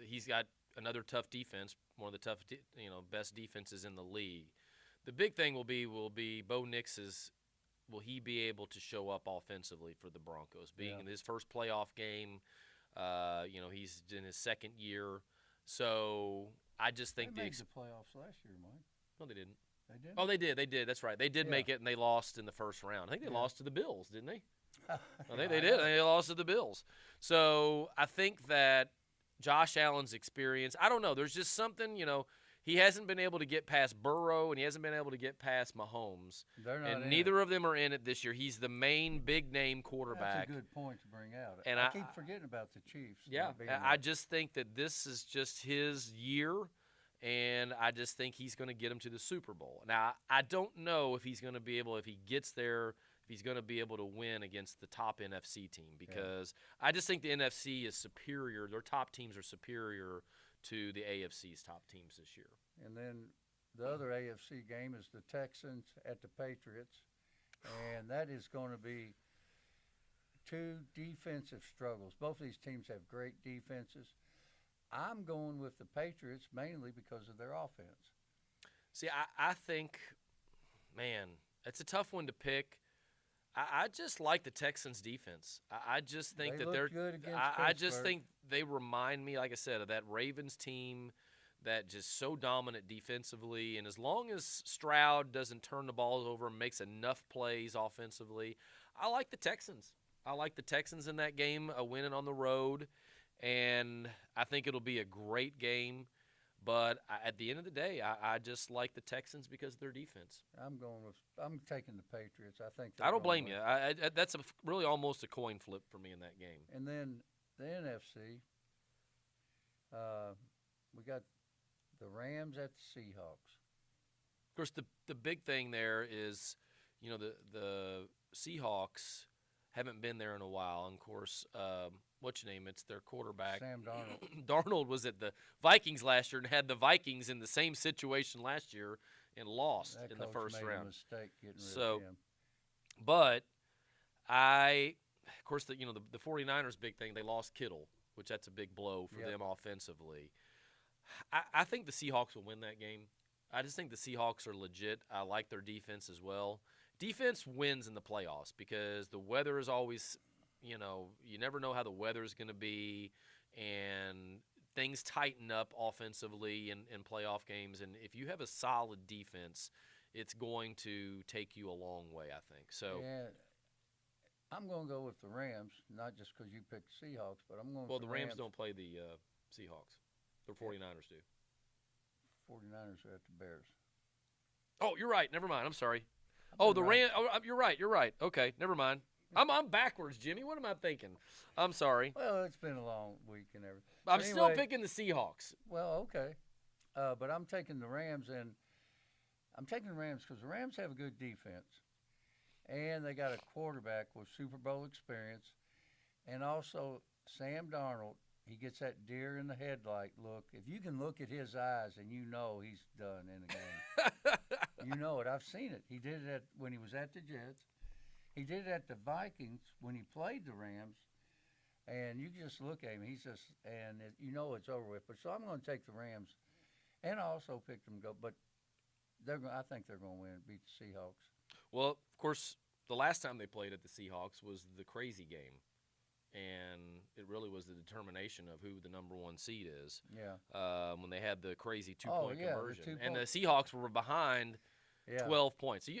He's got another tough defense, one of the best defenses in the league. The big thing will be Bo Nix's. Will he be able to show up offensively for the Broncos? Being in his first playoff game, he's in his second year. So I just think they made the playoffs last year, Mike. No, they didn't. They did. Oh, they did. They did. That's right. They did make it, and they lost in the first round. I think they lost to the Bills, didn't they? I think they did. They lost to the Bills. So I think that Josh Allen's experience, I don't know. There's just something, he hasn't been able to get past Burrow, and he hasn't been able to get past Mahomes. They're not and neither of them are in it this year. He's the main big-name quarterback. That's a good point to bring out. And I keep forgetting about the Chiefs. Yeah, I just think that this is just his year, and I just think he's going to get him to the Super Bowl. Now, I don't know if he's going to be able, if he gets there, if he's going to be able to win against the top NFC team, because I just think the NFC is superior. Their top teams are superior to the AFC's top teams this year. And then the other AFC game is the Texans at the Patriots, and that is going to be 2 defensive struggles. Both of these teams have great defenses. I'm going with the Patriots mainly because of their offense. See, I think, man, it's a tough one to pick. I just like the Texans' defense. I just think that they're good against I just Pittsburgh. think they remind me, like I said, of that Ravens team that just so dominant defensively. And as long as Stroud doesn't turn the balls over and makes enough plays offensively, I like the Texans. I like the Texans in that game, winning on the road. And I think it'll be a great game. But at the end of the day, I just like the Texans because of their defense. I'm taking the Patriots. I think I don't blame you. That's really almost a coin flip for me in that game. And then the NFC, we got the Rams at the Seahawks. Of course, the big thing there is, the Seahawks haven't been there in a while. And of course, what's your name? It's their quarterback. Sam Darnold. Darnold was at the Vikings last year and had the Vikings in the same situation last year and lost in the first round. A mistake getting rid of him. But of course, the 49ers big thing, they lost Kittle, which that's a big blow for them offensively. I think the Seahawks will win that game. I just think the Seahawks are legit. I like their defense as well. Defense wins in the playoffs because the weather is always, you never know how the weather is going to be, and things tighten up offensively in playoff games. And if you have a solid defense, it's going to take you a long way, I think. So, yeah, I'm going to go with the Rams, not just because you picked the Seahawks, but I'm going. Well, with the Rams don't play the Seahawks. The 49ers do. 49ers are at the Bears. Oh, you're right. Never mind. I'm sorry. Oh, the Rams. Oh, you're right. You're right. Okay, never mind. I'm backwards, Jimmy. What am I thinking? I'm sorry. Well, it's been a long week and everything. I'm still picking the Seahawks. Well, okay. But I'm taking the Rams, and I'm taking the Rams because the Rams have a good defense, and they got a quarterback with Super Bowl experience, and also Sam Darnold. He gets that deer in the headlight look. If you can look at his eyes and you know he's done in a game. You know it. I've seen it. He did it when he was at the Jets. He did it at the Vikings when he played the Rams. And you just look at him. He's just, and you know it's over with. But so I'm going to take the Rams. And I also picked them to go. But I think they're going to win, beat the Seahawks. Well, of course, the last time they played at the Seahawks was the crazy game. And it really was the determination of who the number 1 seed is. Yeah. When they had the crazy 2-point conversion. The and the Seahawks were behind 12 points. So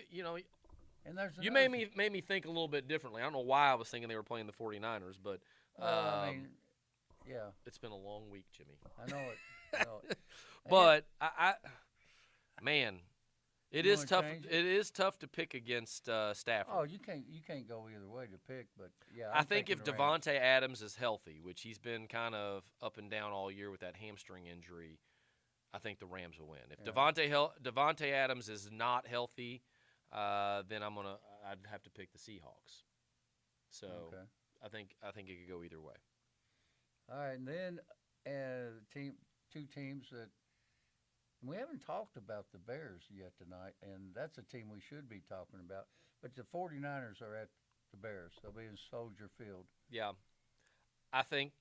And there's You another made me think a little bit differently. I don't know why I was thinking they were playing the 49ers, but well, I mean, yeah, it's been a long week, Jimmy. I know it. I know it. And But man, it you is want to tough. change it? It is tough to pick against Stafford. Oh, you can't go either way to pick, but yeah, I I'm think taking if the Rams. Devontae Adams is healthy, which he's been kind of up and down all year with that hamstring injury, I think the Rams will win. If Yeah. Devontae Adams is not healthy, then I'd have to pick the Seahawks. So Okay. I think it could go either way. All right, and then two teams that we haven't talked about the Bears yet tonight, and that's a team we should be talking about. But the 49ers are at the Bears. They'll be in Soldier Field. Yeah, I think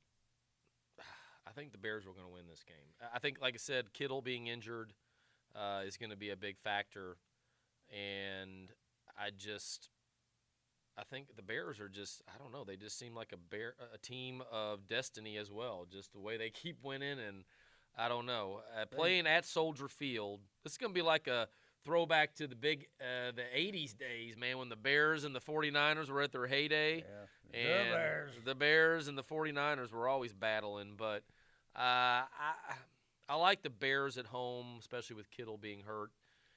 I think the Bears are going to win this game. I think, like I said, Kittle being injured is going to be a big factor, and I think the Bears are just I don't know. They just seem like a team of destiny as well. Just the way they keep winning, and I don't know. Playing at Soldier Field, this is going to be like a throwback to the '80s days, man, when the Bears and the 49ers were at their heyday. Yeah, And the Bears. the Bears and the 49ers were always battling, but I like the Bears at home, especially with Kittle being hurt.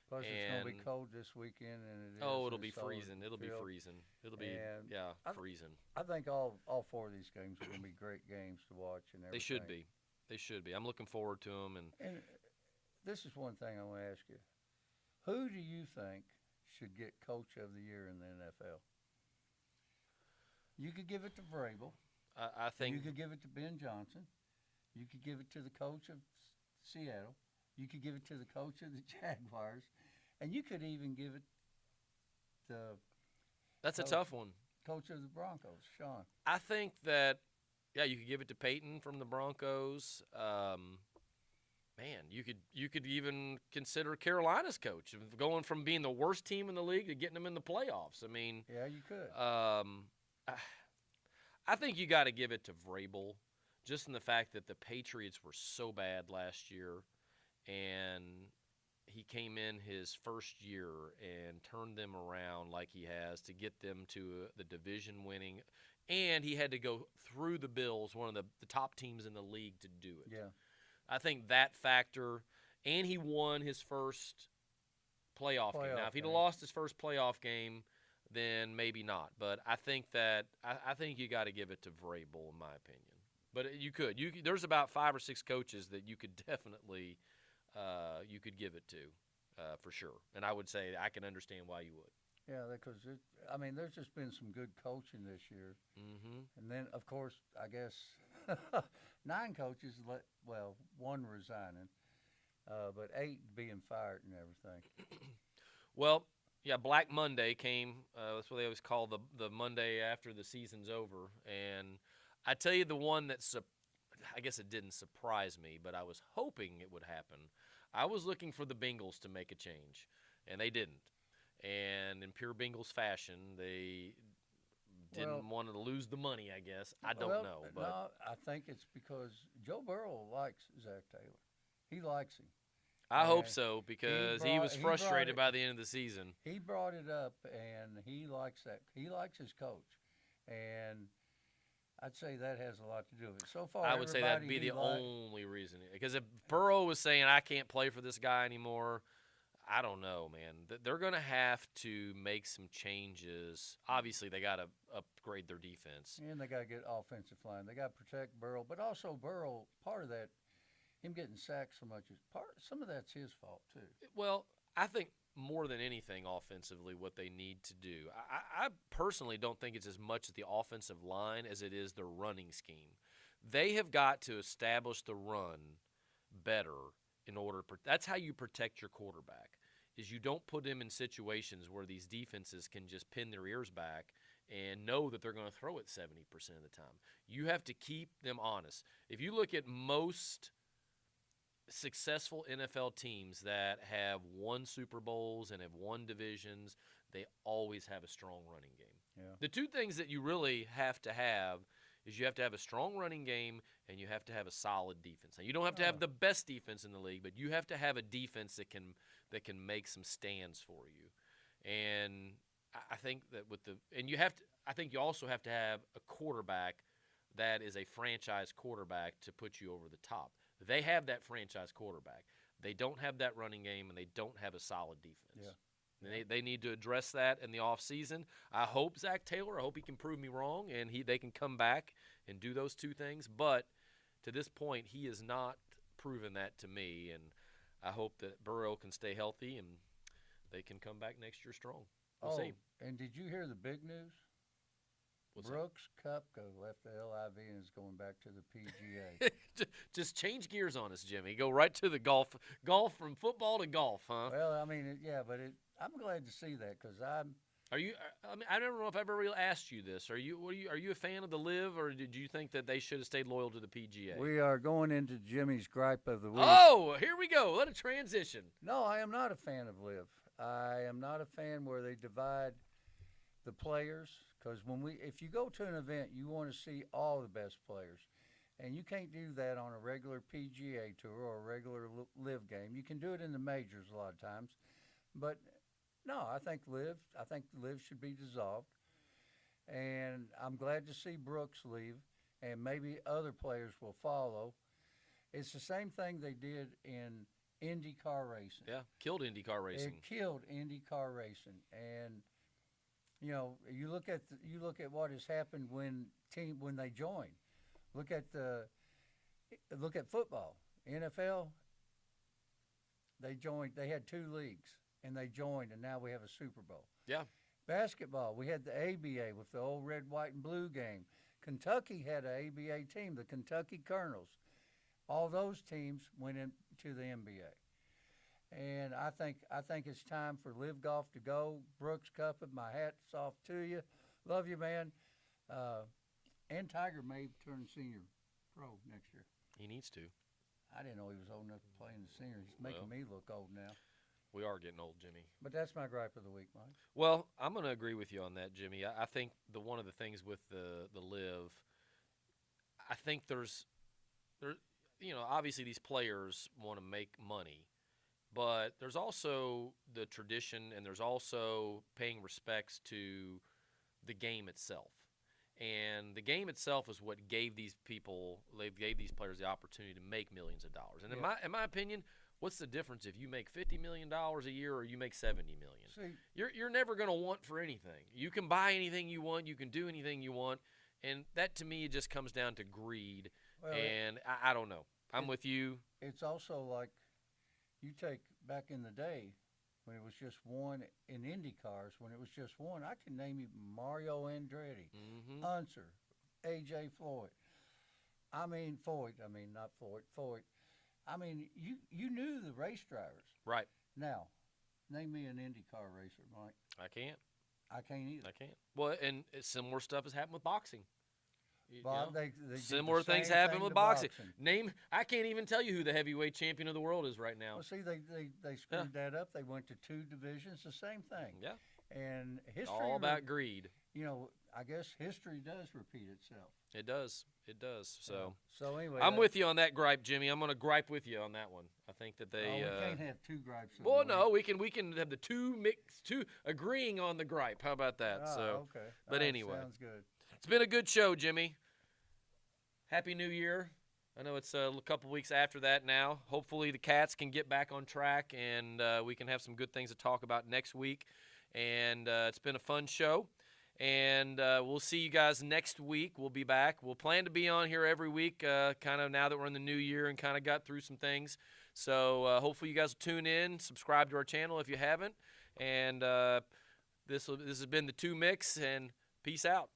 Plus, it's going to be cold this weekend, and it is. It'll in be Soldier freezing. It'll be Field. freezing. It'll be And freezing. I think all four of these games are going to be great games to watch, and everything. They should be. They should be. I'm looking forward to them. And this is one thing I want to ask you: who do you think should get Coach of the Year in the NFL? You could give it to Vrabel. I think You could give it to Ben Johnson. You could give it to the coach of Seattle. You could give it to the coach of the Jaguars, and you could even give it to that's a Coach. tough one. coach of the Broncos, Sean. I think that you could give it to Peyton from the Broncos. Man, you could even consider Carolina's coach going from being the worst team in the league to getting them in the playoffs. I mean, Yeah, you could. I think you got to give it to Vrabel, just in the fact that the Patriots were so bad last year, and he came in his first year and turned them around like he has to get them to the division winning, and he had to go through the Bills, one of the top teams in the league, to do it. Yeah. I think that factor, and he won his first playoff game. Now, if he'd have lost his first playoff game, then maybe not. But I think I think you got to give it to Vrabel, in my opinion. But you could. There's about 5 or 6 coaches that you could definitely you could give it to for sure. And I would say I can understand why you would. Yeah, because there's just been some good coaching this year, and then of course I guess 9 coaches one resigning, but 8 being fired and everything. Well, yeah, Black Monday came. That's what they always call the Monday after the season's over. And I tell you, the one that I guess it didn't surprise me, but I was hoping it would happen. I was looking for the Bengals to make a change, and they didn't. And in pure Bengals fashion, they didn't want to lose the money, I guess. I don't know. But no, I think it's because Joe Burrow likes Zach Taylor. He likes him. I hope so, because he was frustrated by the end of the season. He brought it up, and he likes that. He likes his coach, and I'd say that has a lot to do with it. So far, I would say that'd be the only reason. Because if Burrow was saying, I can't play for this guy anymore, I don't know, man. They're going to have to make some changes. Obviously, they got to upgrade their defense. And they got to get offensive line. They got to protect Burrow. But also Burrow, part of that, him getting sacked so much, some of that's his fault too. Well, I think more than anything offensively, what they need to do, I personally don't think it's as much the offensive line as it is their running scheme. They have got to establish the run better in order – that's how you protect your quarterback, is you don't put him in situations where these defenses can just pin their ears back and know that they're going to throw it 70% of the time. You have to keep them honest. If you look at most successful NFL teams that have won Super Bowls and have won divisions, they always have a strong running game. Yeah. The 2 things that you really have to have is you have to have a strong running game and you have to have a solid defense. Now, you don't have to have the best defense in the league, but you have to have a defense that can make some stands for you. And think that and you have to. I think you also have to have a quarterback that is a franchise quarterback to put you over the top. They have that franchise quarterback. They don't have that running game, and they don't have a solid defense. Yeah. They need to address that in the offseason. I hope Zach Taylor, I hope he can prove me wrong, and they can come back and do those two things. But to this point, he has not proven that to me, and I hope that Burrow can stay healthy and they can come back next year strong. We'll see. And did you hear the big news? What's Brooks Koepka left the LIV and is going back to the PGA. Just change gears on us, Jimmy. Go right to the golf from football to golf, huh? Well, I mean, I'm glad to see that because Are you? I mean, I don't know if I've ever really asked you this. Are you a fan of the Live, or did you think that they should have stayed loyal to the PGA? We are going into Jimmy's gripe of the week. Oh, here we go. What a transition. No, I am not a fan of Live. I am not a fan where they divide the players because if you go to an event, you want to see all the best players, and you can't do that on a regular PGA tour or a regular Live game. You can do it in the majors a lot of times, but no, I think Live should be dissolved, and I'm glad to see Brooks leave, and maybe other players will follow. It's the same thing they did in IndyCar racing. Yeah, killed IndyCar racing. It killed IndyCar racing, and you look at what has happened when they join. Look at football, NFL. They joined. They had 2 leagues, and they joined, and now we have a Super Bowl. Yeah. Basketball. We had the ABA with the old red, white, and blue game. Kentucky had an ABA team, the Kentucky Colonels. All those teams went into the NBA. And I think it's time for Live Golf to go. Brooks Koepka, my hat's off to you. Love you, man. And Tiger may turn senior pro next year. He needs to. I didn't know he was old enough to play in the senior. He's making me look old now. We are getting old, Jimmy. But that's my gripe of the week, Mike. Well, I'm going to agree with you on that, Jimmy. I think one of the things with the Live, I think there's obviously these players want to make money, but there's also the tradition, and there's also paying respects to the game itself. And the game itself is what gave these players the opportunity to make millions of dollars. And in my opinion, what's the difference if you make $50 million a year or you make $70 million? See, you're never going to want for anything. You can buy anything you want. You can do anything you want. And that, to me, just comes down to greed. Well, and I don't know. I'm with you. It's also like you take back in the day when it was just one in Indy cars, when it was just one, I can name you Mario Andretti, Unser, A.J. Floyd. Not Floyd. I mean, you knew the race drivers. Right. Now, name me an Indy car racer, Mike. I can't. I can't either. I can't. Well, and similar stuff has happened with boxing. They similar things happen with boxing. I can't even tell you who the heavyweight champion of the world is right now. Well, see, they screwed that up. They went to 2 divisions, the same thing. Yeah. And history. All about greed. I guess history does repeat itself. It does. It does. So anyway, I'm with you on that gripe, Jimmy. I'm going to gripe with you on that one. I think that they. We can't have 2 gripes. Well, no, we can have the two agreeing on the gripe. How about that? Okay. But anyway, sounds good. It's been a good show, Jimmy. Happy New Year. I know it's a couple weeks after that now. Hopefully the Cats can get back on track, and we can have some good things to talk about next week. And it's been a fun show. And we'll see you guys next week. We'll be back. We'll plan to be on here every week, kind of now that we're in the new year and kind of got through some things. So hopefully you guys will tune in, subscribe to our channel if you haven't. And this has been the 2 Micks, and peace out.